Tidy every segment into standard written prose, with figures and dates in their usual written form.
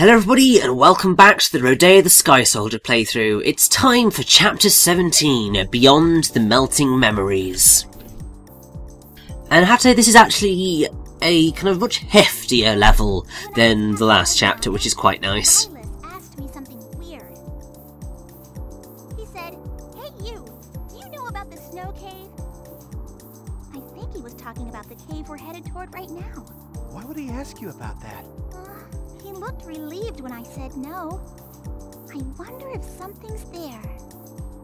Hello everybody and welcome back to the Rodea the Sky Soldier playthrough. It's time for Chapter 17, Beyond the Melting Memories. And I have to say this is actually a kind of much heftier level than the last chapter, which is quite nice. Asked me something weird. He said, "Hey you, do you know about the snow cave?" I think he was talking about the cave we're headed toward right now. Why would he ask you about that? He looked relieved when I said no. I wonder if something's there.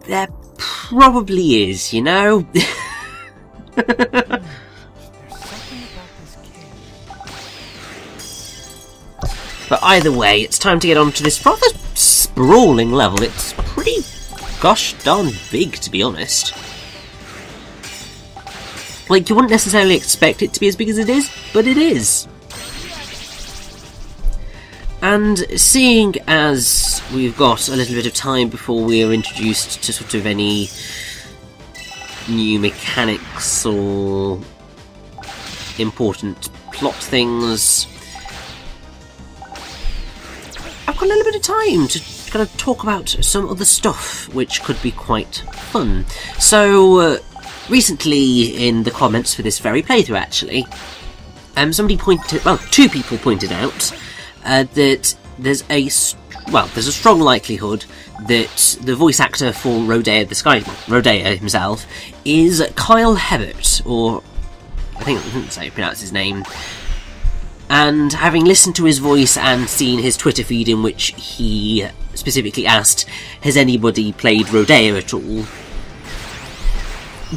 There probably is, you know? There's something about this cave. But either way, it's time to get on to this rather sprawling level. It's pretty gosh darn big, to be honest. Like, you wouldn't necessarily expect it to be as big as it is, but it is. And seeing as we've got a little bit of time before we are introduced to sort of any new mechanics or important plot things, I've got a little bit of time to kind of talk about some other stuff which could be quite fun. So, recently in the comments for this very playthrough actually, two people pointed out that there's a strong likelihood that the voice actor for Rodea himself is Kyle Hebert, or I think that's how you pronounce his name. And having listened to his voice and seen his Twitter feed in which he specifically asked, "Has anybody played Rodea at all?"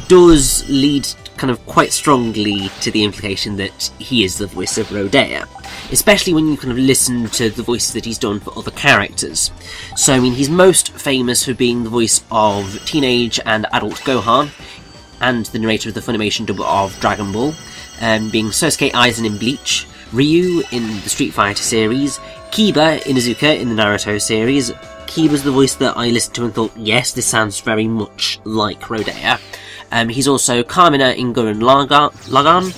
does lead kind of quite strongly to the implication that he is the voice of Rodea, especially when you kind of listen to the voices that he's done for other characters. So I mean, he's most famous for being the voice of teenage and adult Gohan, and the narrator of the Funimation dub of Dragon Ball, being Sosuke Aizen in Bleach, Ryu in the Street Fighter series, Kiba Inuzuka in the Naruto series. Kiba's the voice that I listened to and thought, yes, this sounds very much like Rodea. He's also Kamina in Gurren Lagann,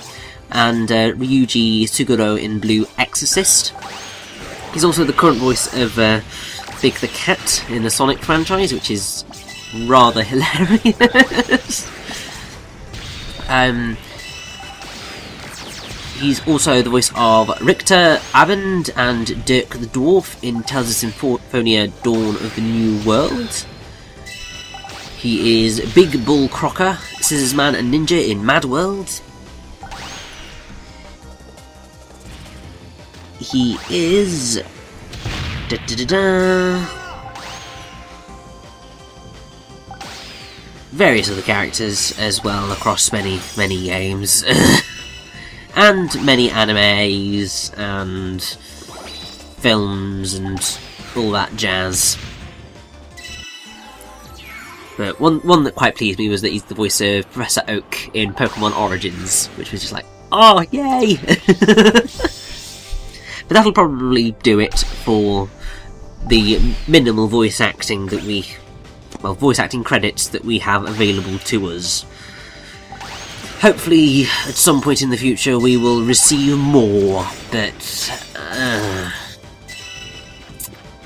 and Ryuji Suguro in Blue Exorcist. He's also the current voice of Big the Cat in the Sonic franchise, which is rather hilarious. He's also the voice of Richter Abend and Dirk the Dwarf in Tales of Symphonia Dawn of the New World. He is Big Bull Crocker, Scissorsman and Ninja in Mad World. He is various other characters as well across many games and many animes and films and all that jazz. But one that quite pleased me was that he's the voice of Professor Oak in Pokemon Origins, which was just like, oh, yay! But that'll probably do it for the minimal voice acting that voice acting credits that we have available to us. Hopefully, at some point in the future, we will receive more, but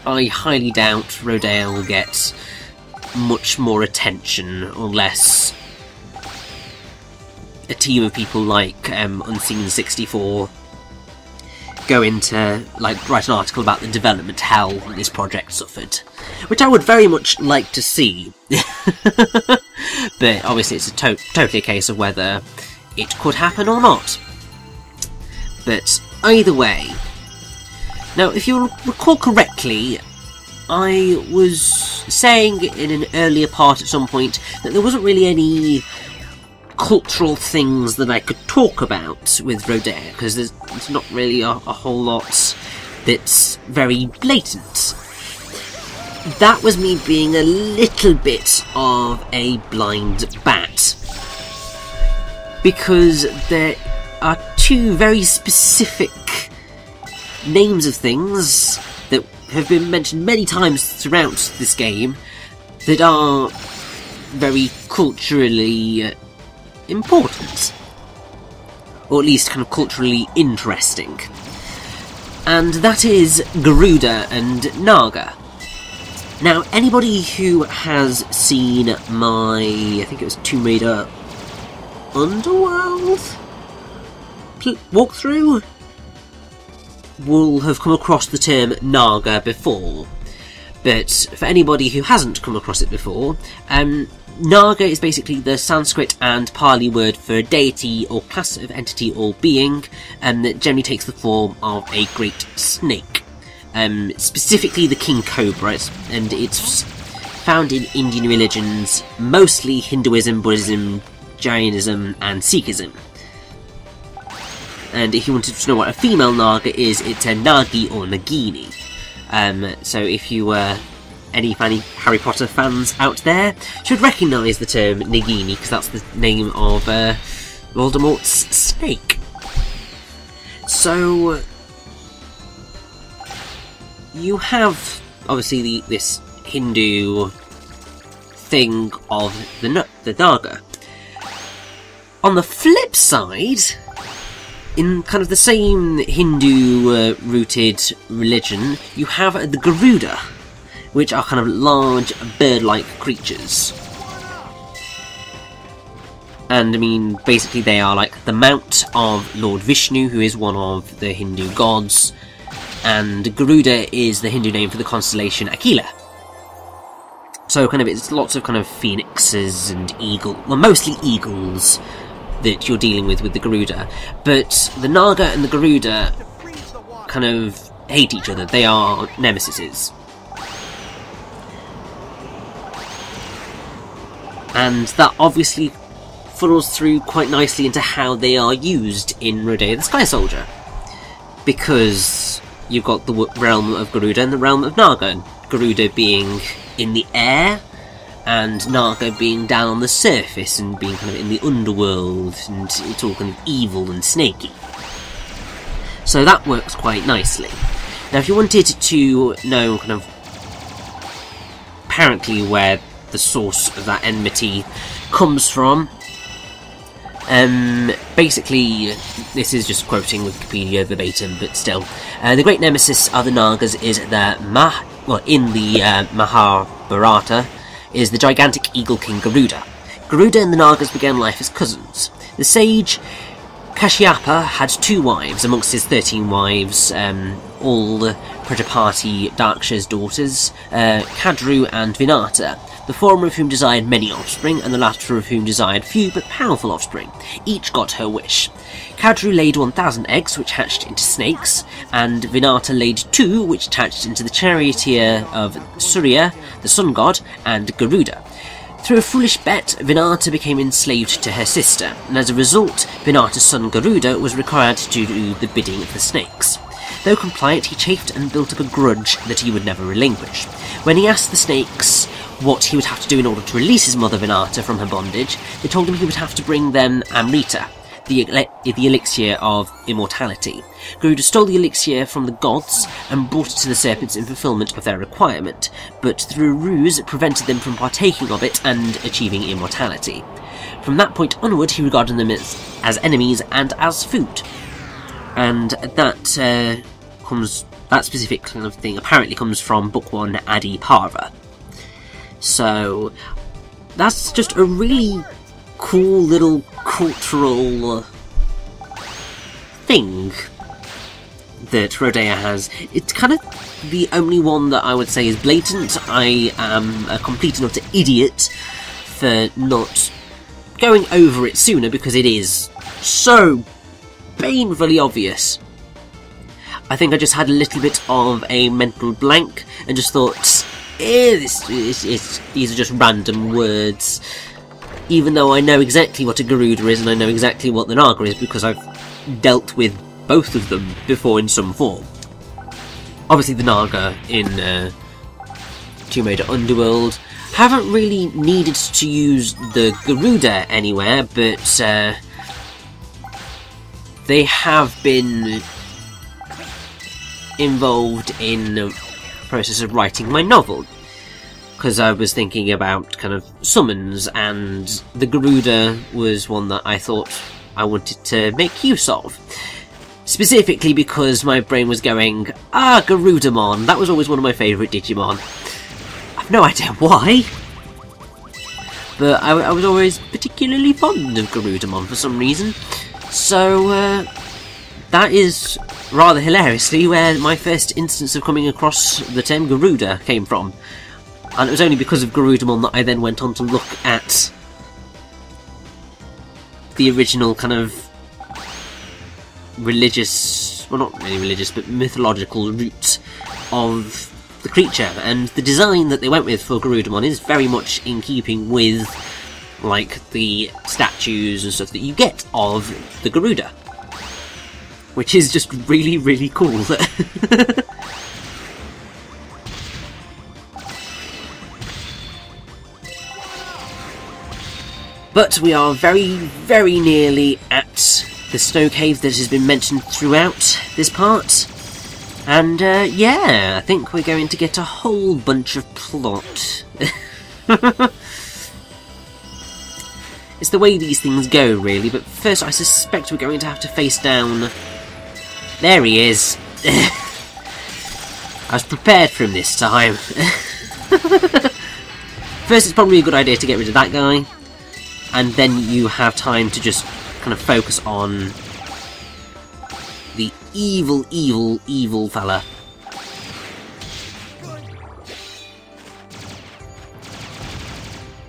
I highly doubt Rodea will get much more attention unless a team of people like Unseen64 go into, like, write an article about the development hell that this project suffered, which I would very much like to see. But obviously it's totally a case of whether it could happen or not. But either way, now if you recall correctly, I was saying in an earlier part at some point that there wasn't really any cultural things that I could talk about with Rodea, because there's not really a whole lot that's very blatant. That was me being a little bit of a blind bat, because there are two very specific names of things that have been mentioned many times throughout this game that are very culturally important, or at least kind of culturally interesting. and that is Garuda and Naga. Now, anybody who has seen my, I think it was Tomb Raider Underworld walkthrough, will have come across the term Naga before. But for anybody who hasn't come across it before, Naga is basically the Sanskrit and Pali word for a deity or class of entity or being, that generally takes the form of a great snake. Specifically the king cobra, and it's found in Indian religions, mostly Hinduism, Buddhism, Jainism and Sikhism. And if you wanted to know what a female Naga is, it's a Nagi or Nagini. So if you were any Harry Potter fans out there, should recognise the term Nagini, because that's the name of Voldemort's snake. So you have obviously this Hindu thing of the Naga. On the flip side, in kind of the same Hindu-rooted religion, you have the Garuda, which are kind of large bird-like creatures. And I mean, basically they are like the mount of Lord Vishnu, who is one of the Hindu gods, and Garuda is the Hindu name for the constellation Aquila. So kind of it's lots of kind of phoenixes and well, mostly eagles that you're dealing with the Garuda. But the Naga and the Garuda kind of hate each other. They are nemesises. And that obviously funnels through quite nicely into how they are used in Rodea the Sky Soldier. Because you've got the realm of Garuda and the realm of Naga. Garuda being in the air, and Naga being down on the surface and being kind of in the underworld, and it's all kind of evil and snaky. So that works quite nicely. Now if you wanted to know kind of apparently where the source of that enmity comes from, basically, this is just quoting Wikipedia verbatim, but still, the great nemesis of the Nagas is in the Mahabharata, is the gigantic eagle king Garuda. Garuda and the Nagas began life as cousins. The sage Kashyapa had 2 wives amongst his 13 wives, all Prajapati Daksha's daughters, Kadru and Vinata, the former of whom desired many offspring, and the latter of whom desired few but powerful offspring. Each got her wish. Kadru laid 1,000 eggs, which hatched into snakes, and Vinata laid 2, which hatched into the charioteer of Surya, the sun god, and Garuda. Through a foolish bet, Vinata became enslaved to her sister, and as a result, Vinata's son Garuda was required to do the bidding of the snakes. Though compliant, he chafed and built up a grudge that he would never relinquish. When he asked the snakes what he would have to do in order to release his mother Vinata from her bondage, they told him he would have to bring them Amrita, the elixir of immortality. Garuda stole the elixir from the gods and brought it to the serpents in fulfillment of their requirement, but through a ruse it prevented them from partaking of it and achieving immortality. From that point onward, he regarded them as enemies and as food. And that specific kind of thing apparently comes from Book 1 Adi Parva. So that's just a really cool little cultural thing that Rodea has. It's kind of the only one that I would say is blatant. I am a complete and utter idiot for not going over it sooner, because it is so painfully obvious. I think I just had a little bit of a mental blank and just thought, these are just random words, even though I know exactly what a Garuda is and I know exactly what the Naga is, because I've dealt with both of them before in some form. Obviously the Naga in Tomb Raider Underworld haven't really needed to use the Garuda anywhere, but they have been involved in the process of writing my novel, because I was thinking about kind of summons, and the Garuda was one that I thought I wanted to make use of. Specifically because my brain was going, Garudamon, that was always one of my favourite Digimon. I've no idea why, but I was always particularly fond of Garudamon for some reason. So that is, rather hilariously, where my first instance of coming across the term Garuda came from. And it was only because of Garudamon that I then went on to look at the original kind of religious, well, not really religious, but mythological roots of the creature. And the design that they went with for Garudamon is very much in keeping with, like, the statues and stuff that you get of the Garuda, which is just really, really cool. But we are very, very nearly at the snow cave that has been mentioned throughout this part. And, yeah, I think we're going to get a whole bunch of plot. It's the way these things go, really, but first I suspect we're going to have to face down... There he is! I was prepared for him this time. First, it's probably a good idea to get rid of that guy, and then you have time to just kind of focus on the evil, evil, evil fella.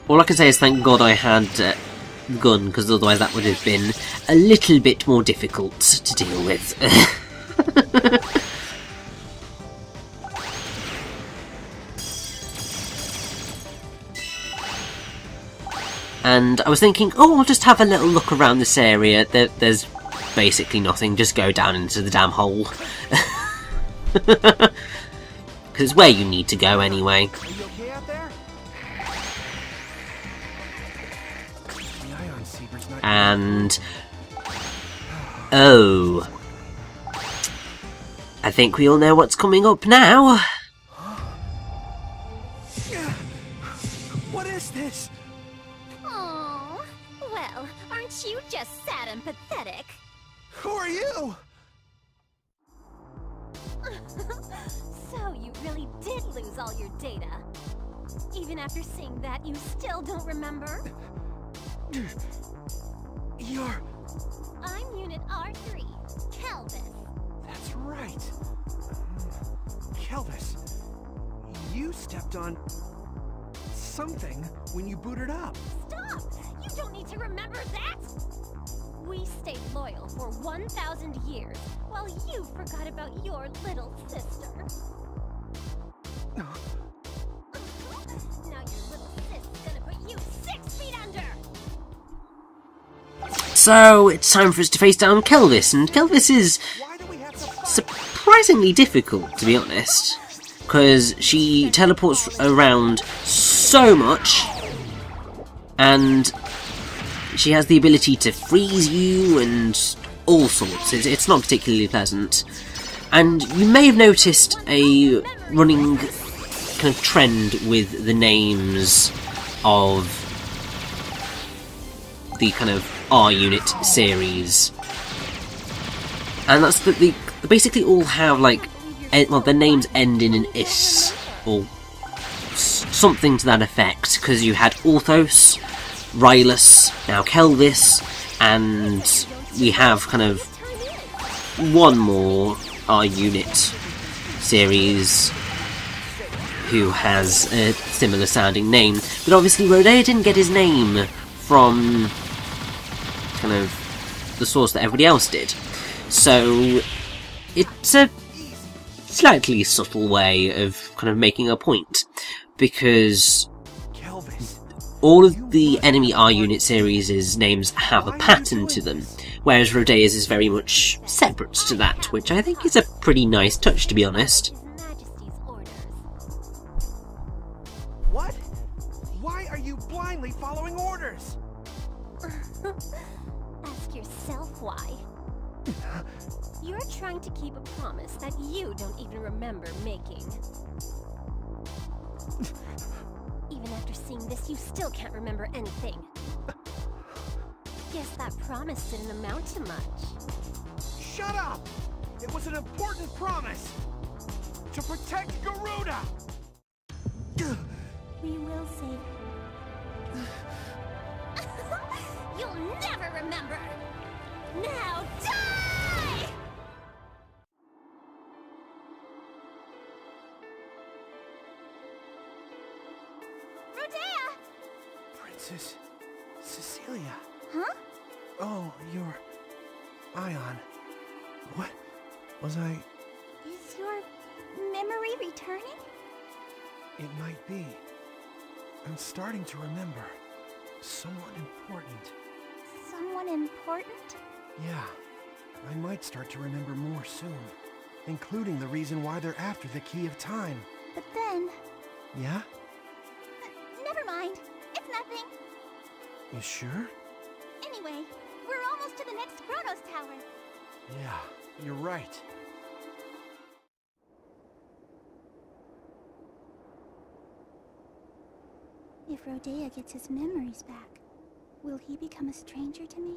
All I can say is thank God I had the gun, because otherwise that would have been a little bit more difficult to deal with. And I was thinking, oh, I'll just have a little look around this area. There's basically nothing, just go down into the damn hole. Because it's where you need to go anyway. Are you okay out there? The ion seeker's not... And... oh... I think we all know what's coming up now. What is this? Oh, well, aren't you just sad and pathetic? Who are you? So you really did lose all your data. Even after seeing that, you still don't remember? You're... I'm Unit R3, Kelvis. That's right. Kelvis, you stepped on... something when you booted up. Stop! You don't need to remember that! We stayed loyal for 1,000 years, while you forgot about your little sister. Now your little sister's gonna put you 6 feet under! So, it's time for us to face down Kelvis, and Kelvis is Why do we have to fight? surprisingly difficult, to be honest, because she teleports around so much, and she has the ability to freeze you and all sorts. It's not particularly pleasant. And you may have noticed a running kind of trend with the names of the kind of R-Unit series. And that's that they basically all have, like, well, their names end in an is, or something to that effect, because you had Orthos, Rylus, now Kelvis, and we have kind of one more R-Unit series who has a similar sounding name. But obviously Rodea didn't get his name from kind of the source that everybody else did. So it's a slightly subtle way of kind of making a point, because Kelvis. all of the enemy R-Unit series' names have a pattern to them, whereas Rodea's is very much separate to that, which I think is a pretty nice touch, to be honest. His Majesty's orders. What? Why are you blindly following orders? Ask yourself why. You're trying to keep a promise that you don't even remember making. Even after seeing this, you still can't remember anything. Guess that promise didn't amount to much. Shut up! It was an important promise! To protect Garuda! We will save You'll never remember! Now die! Rodea! Princess Cecilia. Huh? Oh, you're... Ion. What was I... Is your memory returning? It might be. I'm starting to remember. Someone important. Someone important? Yeah. I might start to remember more soon. Including the reason why they're after the Key of Time. But then... Yeah? Never mind. It's nothing. You sure? Anyway, we're almost to the next Chronos Tower. Yeah, you're right. If Rodea gets his memories back, will he become a stranger to me?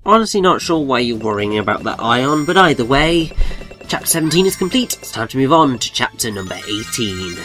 Honestly not sure why you're worrying about that, Ion, but either way, Chapter 17 is complete. It's time to move on to Chapter number 18.